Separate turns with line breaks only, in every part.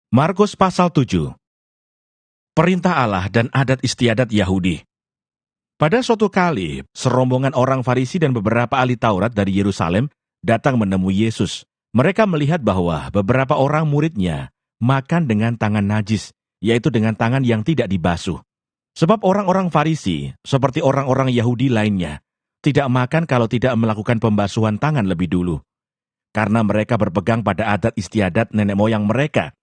Markus pasal 7. Perintah Allah dan adat istiadat Yahudi. Pada suatu kali, serombongan orang Farisi dan beberapa ahli Taurat dari Yerusalem datang menemui Yesus. Mereka melihat bahwa beberapa orang muridnya makan dengan tangan najis, yaitu dengan tangan yang tidak dibasuh. Sebab orang-orang Farisi, seperti orang-orang Yahudi lainnya, tidak makan kalau tidak melakukan pembasuhan tangan lebih dulu. Karena mereka berpegang pada adat istiadat nenek moyang mereka.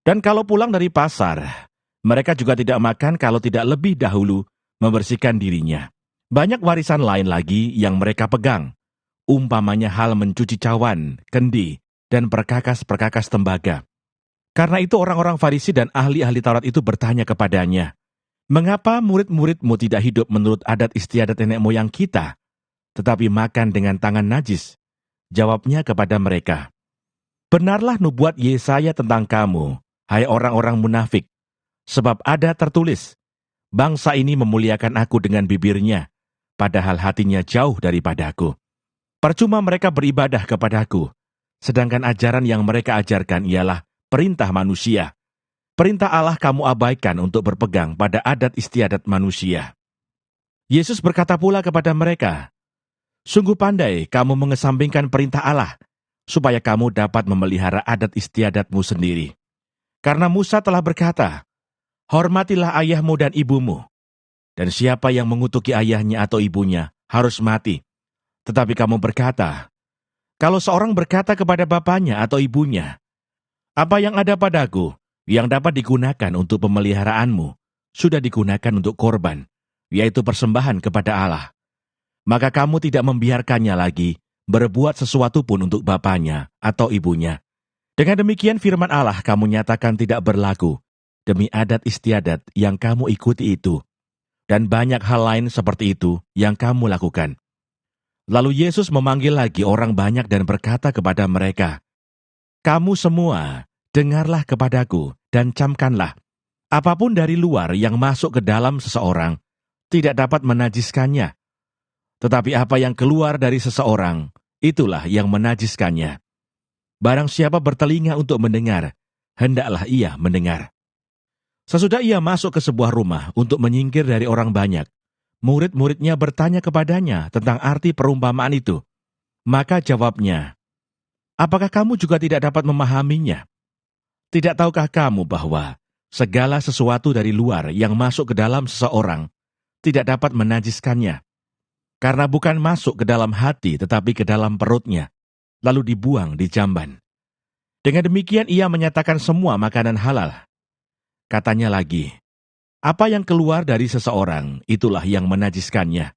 Dan kalau pulang dari pasar, mereka juga tidak makan kalau tidak lebih dahulu membersihkan dirinya. Banyak warisan lain lagi yang mereka pegang, umpamanya hal mencuci cawan, kendi, dan perkakas-perkakas tembaga. Karena itu orang-orang Farisi dan ahli-ahli Taurat itu bertanya kepadanya, "Mengapa murid-muridmu tidak hidup menurut adat istiadat nenek moyang kita, tetapi makan dengan tangan najis?" Jawabnya kepada mereka, "Benarlah nubuat Yesaya tentang kamu, hai orang-orang munafik, sebab ada tertulis, bangsa ini memuliakan aku dengan bibirnya, padahal hatinya jauh daripadaku. Percuma mereka beribadah kepadaku, sedangkan ajaran yang mereka ajarkan ialah perintah manusia. Perintah Allah kamu abaikan untuk berpegang pada adat istiadat manusia." Yesus berkata pula kepada mereka, "Sungguh pandai kamu mengesampingkan perintah Allah, supaya kamu dapat memelihara adat istiadatmu sendiri. Karena Musa telah berkata, hormatilah ayahmu dan ibumu, dan siapa yang mengutuki ayahnya atau ibunya harus mati. Tetapi kamu berkata, kalau seorang berkata kepada bapaknya atau ibunya, apa yang ada padaku, yang dapat digunakan untuk pemeliharaanmu, sudah digunakan untuk korban, yaitu persembahan kepada Allah. Maka kamu tidak membiarkannya lagi berbuat sesuatu pun untuk bapaknya atau ibunya. Dengan demikian firman Allah kamu nyatakan tidak berlaku demi adat istiadat yang kamu ikuti itu. Dan banyak hal lain seperti itu yang kamu lakukan." Lalu Yesus memanggil lagi orang banyak dan berkata kepada mereka, "Kamu semua, dengarlah kepadaku dan camkanlah. Apapun dari luar yang masuk ke dalam seseorang, tidak dapat menajiskannya. Tetapi apa yang keluar dari seseorang, itulah yang menajiskannya. Barang siapa bertelinga untuk mendengar, hendaklah ia mendengar." Sesudah ia masuk ke sebuah rumah untuk menyingkir dari orang banyak, murid-muridnya bertanya kepadanya tentang arti perumpamaan itu. Maka jawabnya, "Apakah kamu juga tidak dapat memahaminya? Tidak tahukah kamu bahwa segala sesuatu dari luar yang masuk ke dalam seseorang tidak dapat menajiskannya? Karena bukan masuk ke dalam hati tetapi ke dalam perutnya, lalu dibuang di jamban. Dengan demikian ia menyatakan semua makanan halal." Katanya lagi, "Apa yang keluar dari seseorang, itulah yang menajiskannya.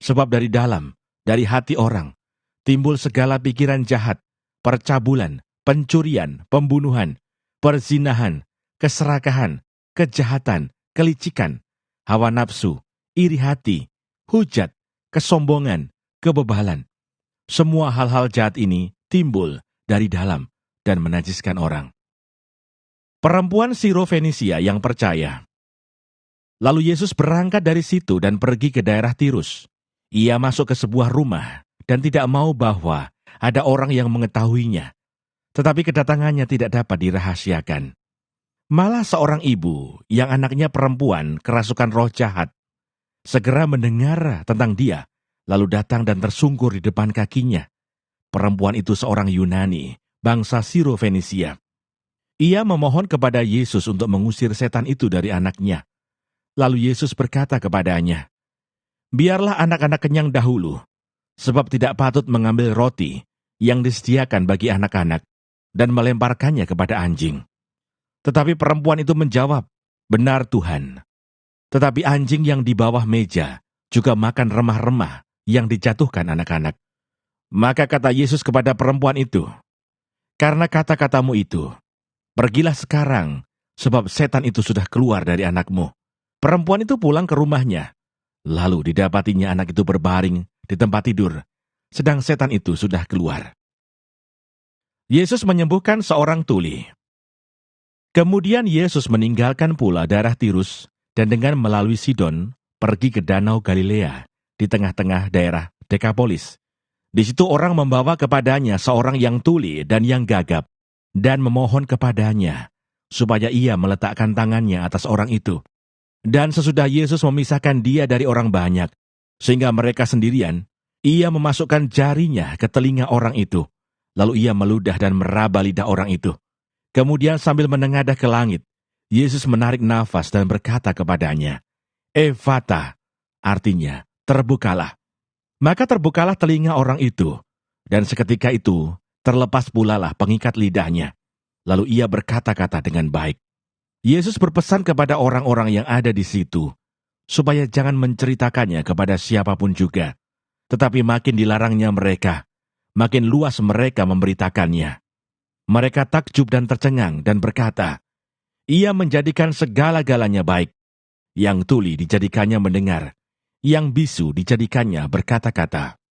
Sebab dari dalam, dari hati orang, timbul segala pikiran jahat, percabulan, pencurian, pembunuhan, perzinahan, keserakahan, kejahatan, kelicikan, hawa nafsu, iri hati, hujat, kesombongan, kebebalan. Semua hal-hal jahat ini timbul dari dalam dan menajiskan orang." Perempuan Siro-Fenisia yang percaya. Lalu Yesus berangkat dari situ dan pergi ke daerah Tirus. Ia masuk ke sebuah rumah dan tidak mau bahwa ada orang yang mengetahuinya. Tetapi kedatangannya tidak dapat dirahasiakan. Malah seorang ibu yang anaknya perempuan kerasukan roh jahat segera mendengar tentang dia, lalu datang dan tersungkur di depan kakinya. Perempuan itu seorang Yunani, bangsa Siro-Fenisia. Ia memohon kepada Yesus untuk mengusir setan itu dari anaknya. Lalu Yesus berkata kepadanya, "Biarlah anak-anak kenyang dahulu, sebab tidak patut mengambil roti yang disediakan bagi anak-anak dan melemparkannya kepada anjing." Tetapi perempuan itu menjawab, "Benar Tuhan, tetapi anjing yang di bawah meja juga makan remah-remah yang dijatuhkan anak-anak." Maka kata Yesus kepada perempuan itu, "Karena kata-katamu itu, pergilah sekarang, sebab setan itu sudah keluar dari anakmu." Perempuan itu pulang ke rumahnya. Lalu didapatinya anak itu berbaring di tempat tidur, sedang setan itu sudah keluar. Yesus menyembuhkan seorang tuli. Kemudian Yesus meninggalkan pula daerah Tirus dan dengan melalui Sidon pergi ke Danau Galilea di tengah-tengah daerah Dekapolis. Di situ orang membawa kepadanya seorang yang tuli dan yang gagap dan memohon kepadanya supaya ia meletakkan tangannya atas orang itu. Dan sesudah Yesus memisahkan dia dari orang banyak, sehingga mereka sendirian, ia memasukkan jarinya ke telinga orang itu. Lalu ia meludah dan meraba lidah orang itu. Kemudian sambil menengadah ke langit, Yesus menarik nafas dan berkata kepadanya, "Ephata," artinya, terbukalah. Maka terbukalah telinga orang itu, dan seketika itu terlepas pulalah pengikat lidahnya. Lalu ia berkata-kata dengan baik. Yesus berpesan kepada orang-orang yang ada di situ, supaya jangan menceritakannya kepada siapapun juga. Tetapi makin dilarangnya mereka, makin luas mereka memberitakannya. Mereka takjub dan tercengang dan berkata, "Ia menjadikan segala-galanya baik. Yang tuli dijadikannya mendengar, yang bisu dijadikannya berkata-kata."